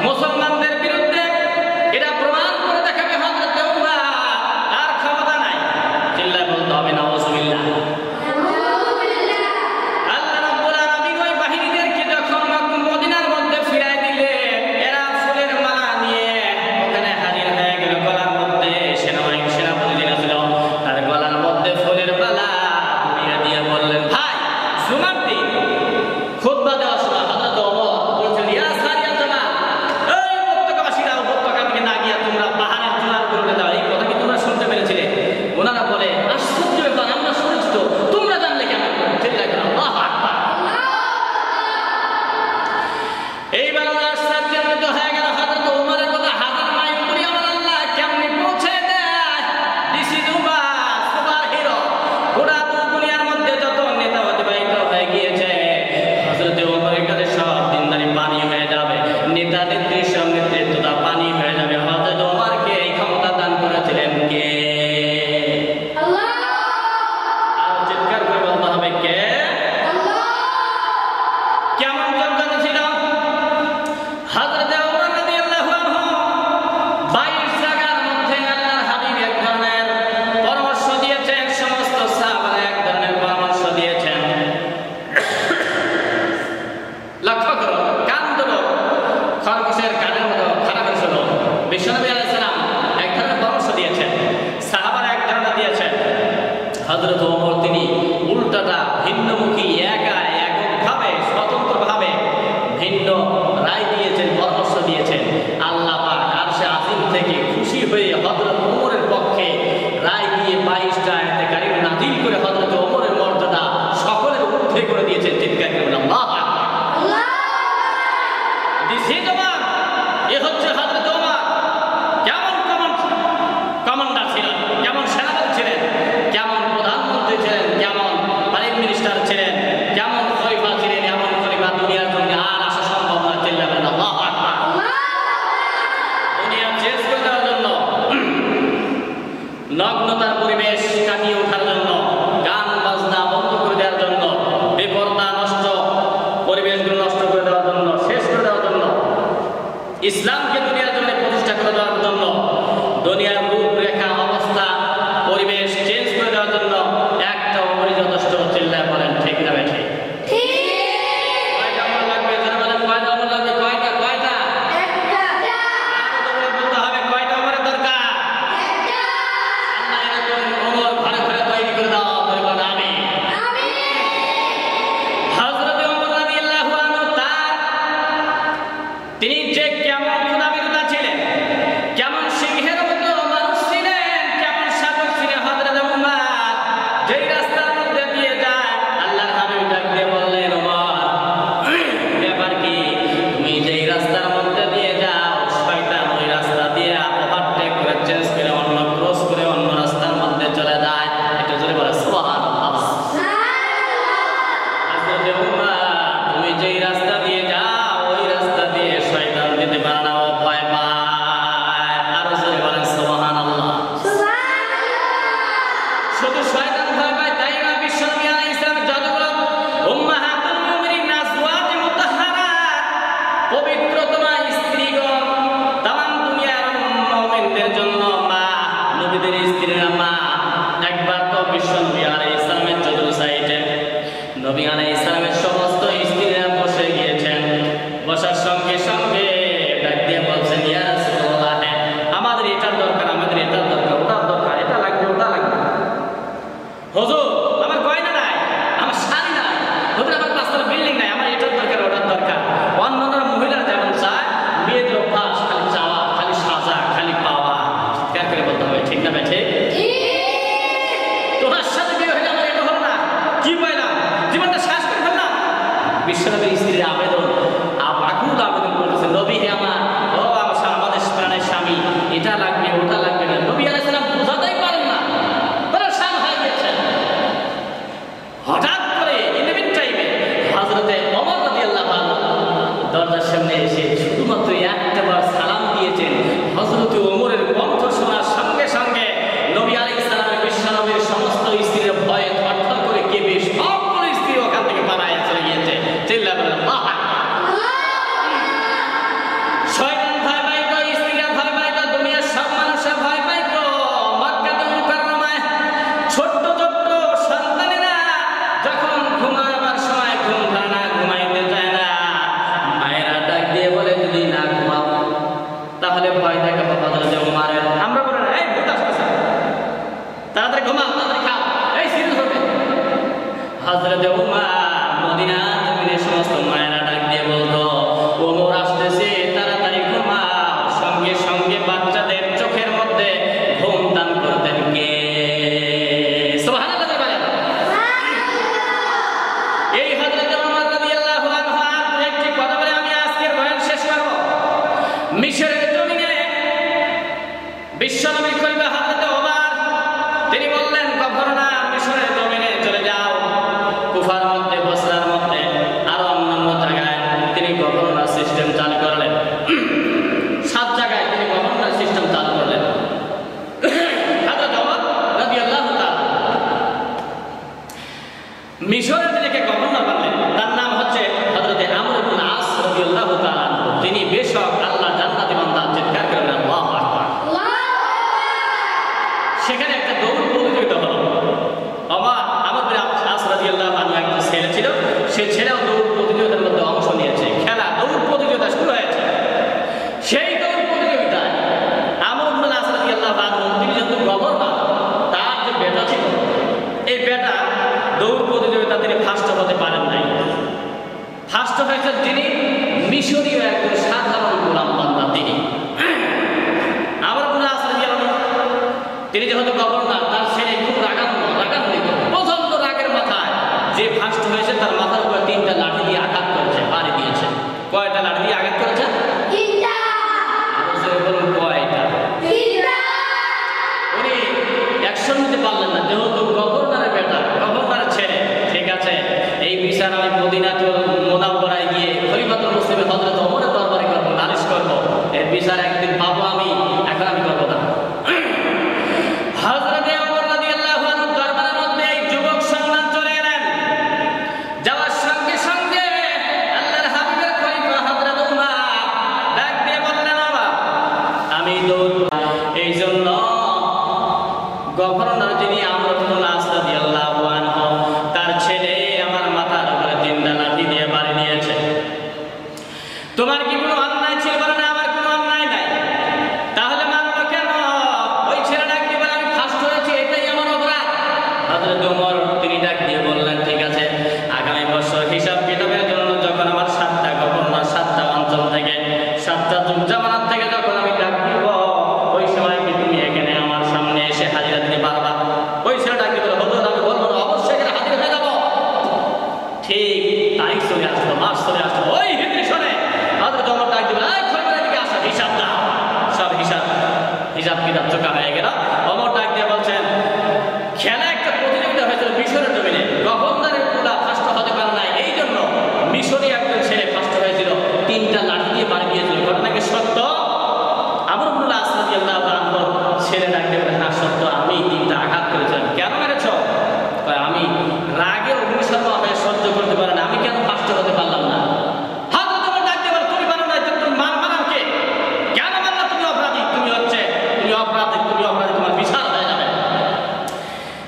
মুসলমানদের বিরুদ্ধে এটা প্রমাণ করে দেখাবে হযরত উমর, আর ক্ষমতা নাই। চিল্লায় বলতে হবে নাউযুবিল্লাহ। আল্লাহ রাব্বুল আলামিন ওই বাহিনীদেরকে যখন মদিনার মধ্যে ফিরায় দিলেন, এরা ফুলের মালা নিয়ে ওখানে হাজির হয়ে গেল। গলার মধ্যে সেনাপতি যিনি ছিল তার গলার মধ্যে ফুলের মালা দিয়ে বললেন, ভাই জুমার দিন খুতবা দেওয়ার সময় হযরত ওমর বলেছেন, ইয়া সারিয়া জামাত, এই উপত্যকাবাসীরা উপত্যকা থেকে না গিয়া তোমরা পাহাড়ের চূড়ার উপরে উঠে যাও। এই কথা কি তোমরা শুনতে পেরেছিলে? ওনারা বলে, আশ্চর্য ব্যাপার, আমরা শুনেছি তো, তোমরা জানলে কেমন করে? চিল্লায় বলেন আল্লাহু আকবার। এইবার ওরা আশ্চর্যান্বিত হয়ে গেল। হযরত ওমরের কথা হাজার মাইল করি আমার আল্লাহ কেমনে পৌঁছে দেয়। This is Umar, super hero. গোটা দুনিয়ার মধ্যে যত নেতা অতিবাহিত হয়ে গিয়েছে, হযরত ওমরের কাছে সব দিনদারি পানি হয়ে যাবে, নেতা নেত্রীর সব নেতৃত্বটা পানি হয়ে যাবে। হযরত ওমরকে এই ক্ষমতা দান করেছিলেন কে? আল্লাহ। আর চিৎকার করে বলতে হবে কে? আল্লাহ। কেমন যোগ্যতা ছিল হযরত ওমর রাদিয়াল্লাহু আনহু? 22 জায়গার মধ্যে আল্লাহর হাবিব এক ধরনের পরামর্শ দিয়েছেন, সমস্ত সাহাবারা এক ধরনের পরামর্শ দিয়েছেন। লক্ষ্য করো, কান ধরো, খরগোশের কানের মতো খারাপ হয়েছিল। বিশ্বনবী আলাইহিস সালাম এক ধরনের পরামর্শ দিয়েছেন, সাহাবারা এক ধরনের দিয়েছেন। হযরত ওমর তিনি উল্টাটা ভিন্নমুখী, এককভাবে স্বতন্ত্রভাবে ভিন্ন রায় দিয়েছেন, পরামর্শ দিয়েছেন। আল্লাহ পাক আরশে আজিম থেকে খুশি হয়ে হযরত ওমরের পক্ষে রায় দিয়ে 22টা আয়াতে কারিমা নাযিল করে হযরত ওমরের মর্যাদা সকলের ঊর্ধ্বে করে দিয়েছেন। চিৎকার করে বলেন আল্লাহু আকবার। আল্লাহ। দিস ইজ ওমর, এ হচ্ছে হযরত ওমর। কেমন কমান্ডার ছিলেন, কেমন সেনাপতি ছিলেন, কেমন প্রধানমন্ত্রী ছিলেন, কেমন প্রাইম মিনিস্টার ছিলেন, কেমন খলিফা ছিলেন। এমন খলিফা দুনিয়ার জন্য আর আসা সম্ভব না। চিল্লায় বলেন আল্লাহু আকবার। দুনিয়া চেঞ্জ করে দেওয়ার জন্য, নগ্নতার পরিবেশ কাটিয়ে ওঠার জন্য, গান বাজনা বন্ধ করে দেওয়ার জন্য, বেপরদা নষ্ট পরিবেশগুলো নষ্ট করে দেওয়ার জন্য, শেষ করে দেওয়ার জন্য, ইসলামকে দুনিয়ার জন্য প্রতিষ্ঠা করে দেওয়ার জন্য, দুনিয়ার রূপরেখা অবস্থা পরিবেশ চেঞ্জ করে দেওয়ার জন্য একটা ওমরই যথেষ্ট। চিল্লায় বলেন ঠিক না বেঠি? কয়টা ওমর লাগবে? যারা বলেন কয়টা ওমর লাগবে? কয়টা? বলতে হবে কয়টা ওমরের দরকার? আল্লাহ এরকম ওমর ঘরে ঘরে তৈরি করে দাও। বলেন আমিন। হযরত ওমর রাদিয়াল্লাহু আনহু তিনি যে কেমন খোদাবিরুদ্ধ ছিলেন, কেমন সিংহের মতো মানুষ ছিলেন, কেমন শাসক ছিলেন হযরত ওমর। যেই রাস্তার মধ্যে দিয়ে যায়, আল্লাহর হাবিব ডাক দিয়ে বললেন, ওমর ব্যাপার কি? তুমি যেই রাস্তার মধ্যে দিয়ে যাও, শয়তান ওই রাস্তা দিয়ে ওভারটেক করে, চেঞ্জ করে, অন্য ক্রস করে অন্য রাস্তার মধ্যে চলে যায়। এটা জোরে বলে সুবহানাল্লাহ। হযরত ওমর তুমি যেই রাস্তা দিয়ে যাও, ওই রাস্তা দিয়ে শয়তান যেতে পারে না, ও ভয় পায়। আর জোরে বলেন সুবহানাল্লাহ। শুধু শয়তান ভয় পায় তাই না, বিশ্বনবী আলাইহিস সালামের যতগুলো উম্মাহাতুল মুমিনিন আজওয়াজে মুতাহহারাত পবিত্রতমা স্ত্রীগণ, তামাম দুনিয়ার মুমিনদের জন্য মা, নবীদের স্ত্রীরা মা। একবার তো বিশ্বনবী আলাইহিস সালামের চতুর সাইডে নবী আলাইহিস সালামের সমস্ত স্ত্রীরা বসে গিয়েছেন। বসার সঙ্গে সঙ্গে ডাক দিয়ে বলছেন, ইয়া রাসূলুল্লাহ, আমাদের এটার দরকার, আমাদের এটার দরকার, ওটার দরকার, এটা লাগবে, ওটা লাগবে। হুজুর আমার গয়না নাই, আমার শাড়ি নাই, হুজুর আমার 5তলা বিল্ডিং নাই, আমার এটার দরকার, ওটার দরকার। অন্যান্য মহিলারা যেমন চায়, মেয়েদের অভ্যাস খালি চাওয়া, খালি সাজা, খালি পাওয়া। চিৎকার করে বলতে হবে ঠিক না বেঠে? তোমার সাথে বিয়ে হইলে আমার এটা হলো না, কি পাইলাম, জীবনটা শেষ করে ফেললাম। বিশ্বনবীর স্ত্রীর আবেদন, আকুল আবেদন করতেছে, ঘুমাও, তাড়াতাড়ি খাও, এই সিরিয়াস হবে। হযরত ওমর মদিনা জমিনের সমস্ত মায়েরা ডাক দিয়ে বলতো, ওমর আসতেছে, তাড়াতাড়ি ঘুমাও। সঙ্গে সঙ্গে বাচ্চাদের চোখের মধ্যে ঘুম দান করতেন কে? সুবহানাল্লাহ বলেন। এই হযরত ওমর রাদিয়াল্লাহু আনহু একটি কথা বলে আমি আজকের বয়ান শেষ করব। মিশরের জমিনে বিশ্বনবী খলিফা হযরত ওমর তিনি বললেন, কখনো না মিশরের জমিনে চলে যাও। কুফার মধ্যে, বসরার মধ্যে, আরো অন্যান্য জায়গায় তিনি গভর্নর সিস্টেম চালু করলেন। 7 জায়গায় তিনি গভর্নর সিস্টেম চালু করলেন। হযরত ওমর রাদিয়াল্লাহু তাআলা মিশরের যিনিকে গভর্নর বানালেন তার নাম হচ্ছে হযরত আমর ইবনে আস রাদিয়াল্লাহু তাআলা। তিনি বেশক আল্লাহ জান্নাতি বান্দা, চিৎকার করেন আল্লাহু আকবার। সেখানে একটা দৌড় প্রতিযোগিতা হলো। আমর ইবনে আস রাদিয়াল্লাহু আনহু একজন ছেলে ছিল, সে ছেলেও দৌড় প্রতিযোগিতার মধ্যে অংশ নিয়েছে। খেলা দৌড় প্রতিযোগিতা শুরু হয়েছে। সেই দৌড় প্রতিযোগিতায় আমর ইবনে আস রাদিয়াল্লাহু আনহু তিনি যেহেতু গভর্নর, তার যে বেটা ছিল, এই বেটা দৌড় প্রতিযোগিতা তিনি ফার্স্ট হতে পারেন নাই। ফার্স্ট হয়েছেন যিনি মিশরীয় একজন সাধারণ গোলাম বান্দা, তিনি আমর ইবনে আস রাদিয়াল্লাহু আনহু তিনি যেহেতু গভর্নর, তার ছেলে খুব রাগান্বিত, প্রচন্ড রাগের মাথায় যে ফার্স্ট হয়েছে তার মাথার উপর 3টা লাঠি দিয়ে আঘাত করেছে, বাড়ি দিয়েছে। কয়টা লাঠি দিয়ে আঘাত করেছে? 3টা। বলুন কয়টা? 3টা। উনি অ্যাকশন নিতে পারলেন না, যেহেতু গভর্নরের বেটা, গভর্নরের ছেলে। ঠিক আছে, এই বিচার আমি মদিনাতুল মুনাওয়ারায় গিয়ে খলিফাতুল মুসলিমিন হযরত ওমরের দরবারে করব, নালিশ করব। এর বিচার একদিন পাবো আমি, এখন আমি করব না। হযরত ওমর রাদিয়াল্লাহু আনহু দরবারের মধ্যে এই যুবক সন্তান চলে এলেন। যাওয়ার সঙ্গে সঙ্গে আল্লাহর হাবিবের খলিফা হযরত ওমর ডাক দিয়ে বললেন, আমি দৌড়। এই জন্য গভর্নর যিনি আমর ইবনে আস রাদিয়াল্লাহু আনহু, তার ছেলে আমার মাথার উপরে 3টা লাঠি দিয়ে বাড়ি দিয়েছে। তোমার কি কোনো অন্যায় ছিল? বলে না, আমার কোনো অন্যায় নাই। তাহলে মারলো কেন? ওই ছেলে ডাক দিয়ে বলে, আমি ফার্স্ট হয়েছি, এটাই আমার অপরাধ। হযরত ওমর তিনি ডাক দিয়ে বললেন, ঠিক আছে, আগামী বছর হিসাব কিতাবের জন্য যখন আমার 7টা গভর্নর 7টা অঞ্চল থেকে 7টা যুগ জামানাত থেকে যখন আমি ডাক দিব, ওই সময় কি তুমি এখানে আমার সামনে এসে হাজিরা দিতে পারবা? ওই ছেলে ডাক দিয়ে বলে, হুজুর আমি বলবো না, অবশ্যই এখানে হাজির হয়ে যাব। ঠিক তারিখ চলে আসলো, মাস চলে আসলো, ওই হিজরি সনে হযরত ওমর ডাক দিয়ে বলে, এই খলিফার দিকে আসো, হিসাব দাও। সব হিসাব কিতাব চোখা হয়ে গেল। ওমর ডাক দিয়ে বলছেন, খেলা একটা প্রতিযোগিতা হয়েছিল মিশরের জমিনে, গভর্নরের পুরা ফার্স্ট হতে পারে নাই, এই জন্য মিশরি একজন ছেলে ফার্স্ট হয়েছিল, 3টা লাঠি দিয়ে বাড়ি দিয়েছিল। ঘটনা কি সত্য? আমর ইবনে আস রাদিয়াল্লাহু আনহু ছেলে ডাক দিয়ে বলে, হ্যাঁ সত্য, আমি 3টা আঘাত করেছিলাম। কেন মেরেছ? আমি রাগের অগ্নিশর্মা হয়ে সহ্য করতে পারি না, আমি কেন ফার্স্ট হতে পারলাম না? হযরত ওমর ডাক দিয়ে বলে, তুমি পারো না, তুমি মারবা কে? কেন মারলা? তুমি অপরাধী, তুমি অপরাধী, তোমার বিচার হয়ে যাবে।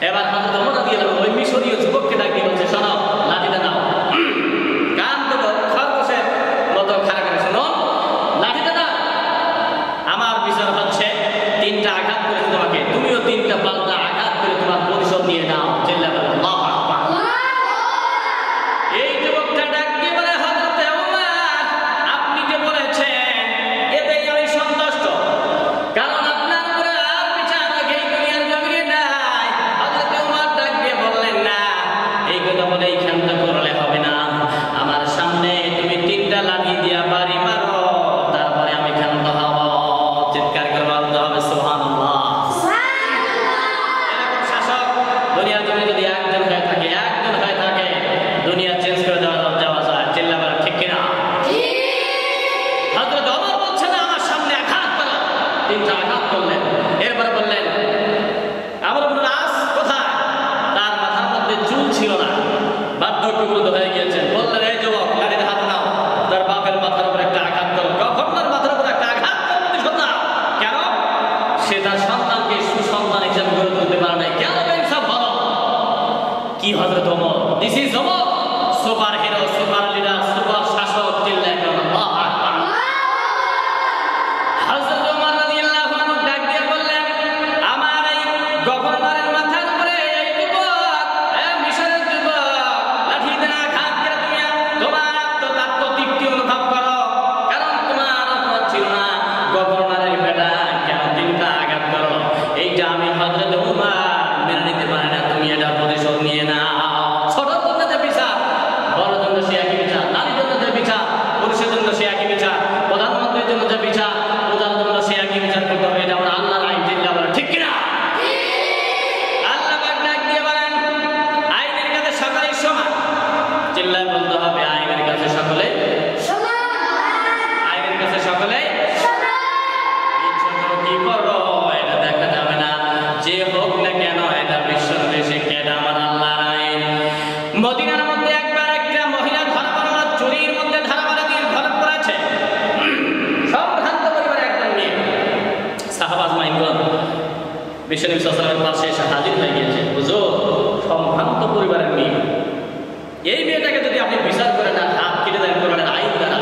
এবার হযরত ওমর রাদিয়াল্লাহু আনহু ওই মিশরীয় যুবককে ডাক দিয়ে বলছে, শোনো, লাঠিটা নাও। কান দেবো খরগোশের মতো খাড়া করে শোনো, লাঠিটা নাও। আমার বিচার হচ্ছে 3টা আঘাত করেছে তোমাকে, তুমিও 3টা পাল্টা আঘাত করে তোমার প্রতিশোধ নিয়ে নাও। চিল্লাবেন আল্লাহু আকবার। এই যুবকটা ডাক দিয়ে বলে, হযরত ওমর আপনি যে বলেছেন এতেই আমি সন্তুষ্ট, কারণ আপনার উপরে আর বিচার এই দুনিয়ার জমিনে নাই। হযরত ওমর ডাক দিয়ে বললেন, না, এই কথা বলে এই ক্ষান্ত করলে হবে না, আমার সামনে তুমি 3টা লাঠি দিয়া বাড়ি মারো, তারপরে আমি ক্ষান্ত হব। চিৎকার করে বলতে হবে সুবহানাল্লাহ। এরকম শাসক দুনিয়ার জমিনে যদি একজন হয়ে থাকে, দুনিয়া চেঞ্জ করে যাওয়া যায়। চিল্লাবার ঠিক কিনা? হযরত ওমর বলছেন, আমার সামনে আঘাত করো। 3টা আঘাত করলেন। এরপরে বললেন, আমর ইবনে আস কোথায়? তার মাথার মধ্যে চুল ছিল না, বার্ধক্যগ্রস্ত হয়ে গিয়েছেন। বললেন, এই যুবক, লাঠিতে হাত নাও, তার বাপের মাথার উপর একটা আঘাত করো। গভর্নর মাথার উপর একটা আঘাত করো, প্রতিশোধ নাও। কেন? সে তার সন্তানকে সুসন্তান হিসেবে গড়ে তুলতে পারে নাই। কেন ইনসাফ হলো? কি হযরত Omar? This is Omar, super hero, super leader, super শাসক। চিল্লায় আল্লাহু আকবার। হযরত ওমর রাদিয়াল্লাহু আনহু ডাক দিয়ে বললেন, আমার এই গভর্নরের মাথার বিচার, ওটার জন্য সে একই বিচার করতে হবে। এটা আমার আল্লাহর আইন, চিল্লা বলে ঠিক কিনা? আল্লাহ পাক ডাক দিয়ে বলেন আইনের কাছে সকলেই সমান। চিল্লায় বলতে হবে আইনের কাছে সকলে সমান, আইনের কাছে সকলে সমান। ছোট কি বড় এটা দেখা যাবে না, যে হোক না কেন এটা বিশ্বনবী শিক্ষা, এটা আমার আল্লাহর আইন। মদিনার মধ্যে একবার একটা মহিলা ধরা পড়ল, চুরির মধ্যে ধারাবালা দিয়ে ধরা পড়েছে। সম্ভ্রান্ত পরিবারের একজন মেয়ে। সাহাবা আজমাইনগণ বিশ্বনবী সাল্লাল্লাহু আলাইহি ওয়াসাল্লামের পাশে এসে হাজির হয়ে গিয়েছে। হুজুর, সম্ভ্রান্ত পরিবারের মেয়ে, এই মেয়েটাকে যদি আপনি বিচার করেন আর হাত কেটে দেন কোরআনের আইন দ্বারা,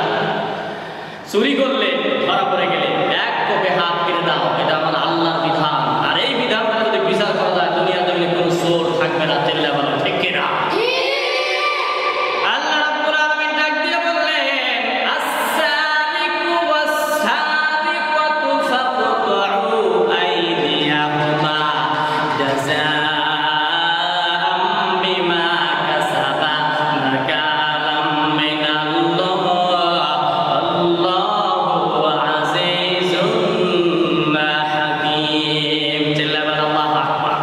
চুরি করলে ধরা পড়ে গেলে এক কোপে হাত কেটে দাও, এটা আমার আল্লাহর বিধান। আর এই বিধানটা যদি বিচার করা যায় দুনিয়ার জমিনে কোনো চোর থাকবে না। চিল্লা বলো ঠিক কিনা? আল্লাহ রাব্বুল আলামিন ডাক দিয়ে বললেন আস-সারিকু ওয়াস-সারিকাতু ফাকতাউ আইদিয়াহুমা জাযাআম বিমা কাসাবা নাকালাম মিনাল্লাহ আল্লাহু আজিজুন হাকীম। চিল্লা বলো আল্লাহু আকবার।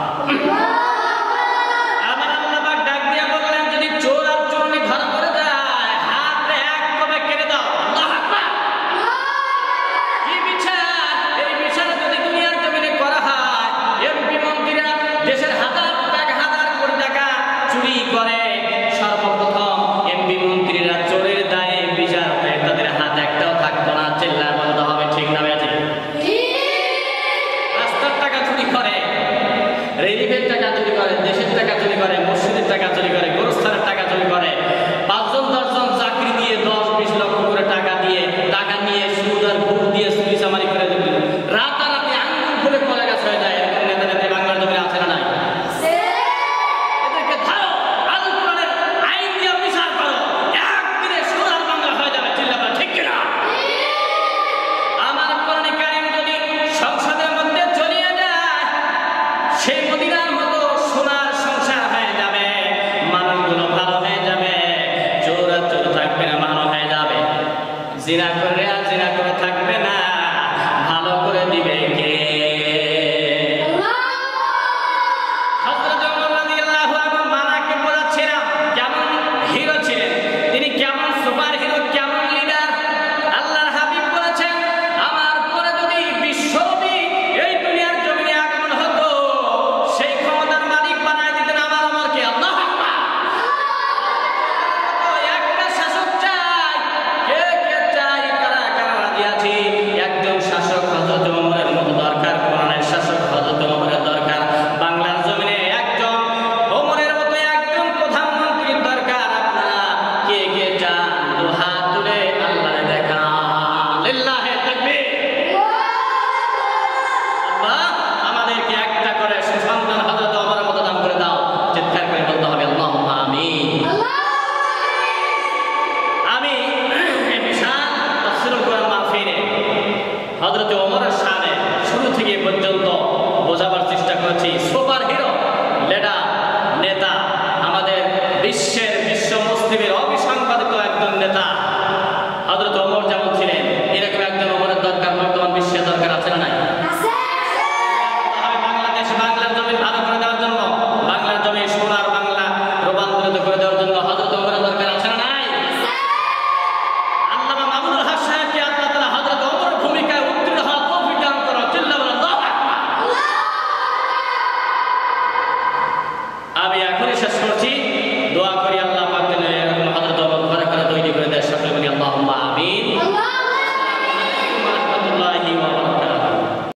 আমার আল্লাহ পাক ডাক দিয়ে বললেন যদি চোর আর চোরনি ধরা পড়ে যায় হাতে এক কোপে কেটে দাও। আল্লাহু আকবার। কি বিচার! এই বিচার যদি দুনিয়ার জমিনে করা হয়, এমপি মন্ত্রীরা দেশের হাজার টাকা হাজার কোটি টাকা চুরি করে, সর্বপ্রথম এমপি মন্ত্রীরা চোরের দায়ে বিচার হয়, তাদের হাত একটাও থাকতো না। চিল্লায় বলতে হবে ঠিক না বেঠিক? রাস্তার টাকা চুরি করে, রিলিফের টাকা চুরি করে, দেশের টাকা চুরি করে, মসজিদের টাকা চুরি করে, গোরস্থানের টাকা চুরি করে, 5 জন 10 জন চাকরি দিয়ে 10-20 লক্ষ করে টাকা দিয়ে টাকা নিয়ে সুদ আর ঘুষ দিয়ে চুরি চামারি করে রাতারাতি আঙ্গুল ফুলে কলা গাছ হয়ে যায়। এরকম নেতা নেত্রী বাংলার জমিনে আছে না নাই? এদেরকে ধরো, আল কোরআনের আইন দিয়ে বিচার করো, একদিনে সোনার বাংলা হয়ে যাবে। চিল্লা বলো ঠিক কিনা? আমার কোরআনে কারিম যদি সংসদের মধ্যে চলিয়ে যায়, সেই মদিনার মতো সোনার সংসার হয়ে যাবে, মানুষগুলো ভালো হয়ে যাবে, চোর আর চোর থাকবে না, ভালো হয়ে যাবে। জিনা করে আর জিনা করে থাকবে না, ভালো করে দিবে কে? হযরত ওমর রাদিয়াল্লাহু আনহু মানাকে বোঝাচ্ছিলাম কেমন হিরো ছিলেন তিনি, কেমন সুপার হিরো, কেমন লিডার। আল্লাহর হাবিব বলেছেন আমার পরে যদি বিশ্বনবী এই দুনিয়ার জমিনে আগমন হতো, সেই ক্ষমতার মালিক বানায় দিতেন আমার ওমরকে। আল্লাহু আকবার। একটা শাসক চাই, কে কে চাই, কারা কারা রাজি আছি? একজন শাসক হযরত ওমরের মতো দরকার, কোরআনের শাসক হযরত ওমরের দরকার। বাংলার জমিনে একজন ওমরের মতো একজন প্রধানমন্ত্রীর দরকার। আপনারা কে কে চান? দুহাত তুলে আল্লাহরে দেখান। লিল্লাহি তাকবীর। আল্লাহ আমাদেরকে একটা করে সুসন্তান হযরত ওমরের মতো দান করে দাও। চিৎকার করে বলতে হবে আল্লাহুম্মা আমিন। আমি এই বিশাল তাফসীরুল কোরআন মাহফিলে হযরত ওমরের